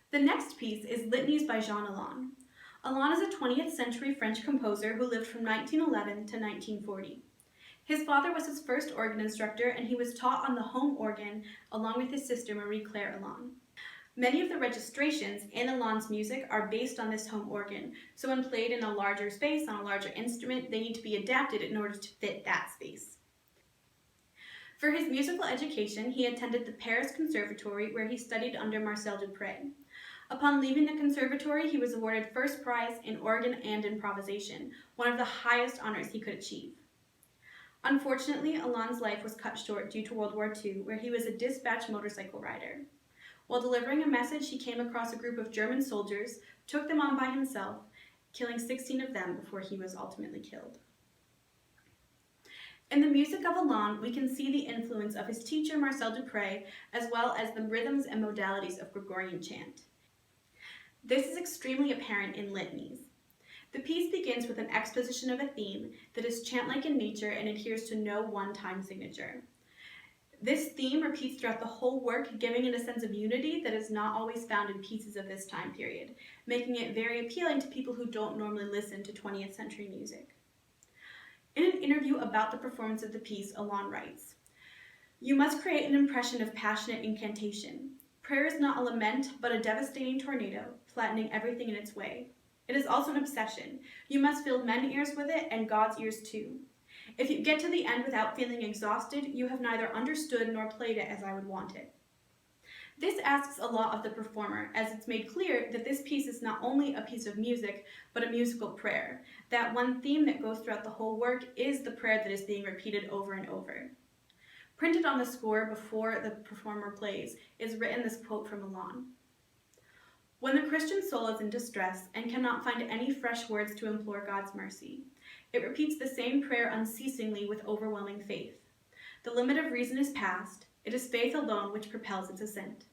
The next piece is Litanies by Jean Alain. Alain is a 20th century French composer who lived from 1911 to 1940. His father was his first organ instructor, and he was taught on the home organ along with his sister Marie-Claire Alain. Many of the registrations in Alain's music are based on this home organ, so when played in a larger space on a larger instrument, they need to be adapted in order to fit that space. For his musical education, he attended the Paris Conservatory, where he studied under Marcel Dupré. Upon leaving the conservatory, he was awarded first prize in organ and improvisation, one of the highest honors he could achieve. Unfortunately, Alain's life was cut short due to World War II, where he was a dispatch motorcycle rider. While delivering a message, he came across a group of German soldiers, took them on by himself, killing 16 of them before he was ultimately killed. In the music of Alain, we can see the influence of his teacher Marcel Dupré, as well as the rhythms and modalities of Gregorian chant. This is extremely apparent in Litanies. The piece begins with an exposition of a theme that is chant-like in nature and adheres to no one-time signature. This theme repeats throughout the whole work, giving it a sense of unity that is not always found in pieces of this time period, making it very appealing to people who don't normally listen to 20th century music. In an interview about the performance of the piece, Alain writes, "You must create an impression of passionate incantation. Prayer is not a lament, but a devastating tornado, flattening everything in its way. It is also an obsession. You must fill men's ears with it and God's ears too. If you get to the end without feeling exhausted, you have neither understood nor played it as I would want it." This asks a lot of the performer, as it's made clear that this piece is not only a piece of music, but a musical prayer. That one theme that goes throughout the whole work is the prayer that is being repeated over and over. Printed on the score before the performer plays is written this quote from Alain. "When the Christian soul is in distress and cannot find any fresh words to implore God's mercy, it repeats the same prayer unceasingly with overwhelming faith. The limit of reason is past. It is faith alone which propels its ascent.